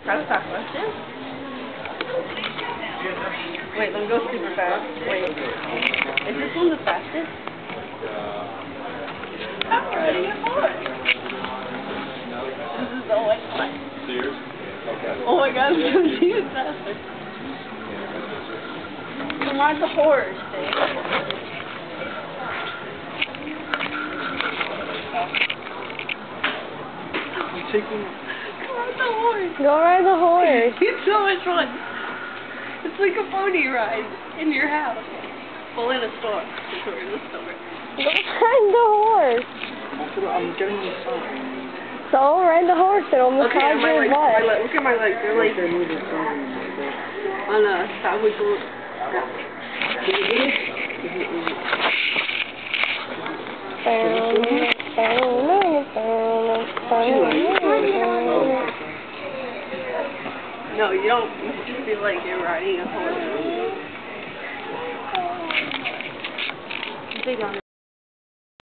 How does that question? Wait, let me go super fast. Wait. Is this one the fastest? Ready? This is so much fun. Sears? Okay. Oh my god, I'm gonna do it faster. Come ride the horse, Dave. Taking... Come ride the horse. Go ride the horse. It's so much fun. It's like a pony ride in your house. Well, in a store. Since we're in the store. Go ride the horse. I'm getting the sun. So ride the horse. It'll Okay, massage my your legs. butt. Look at my legs. They're like They're moving sun. on a sideways look. No, you don't. You just feel like you're riding a horse. Big on it.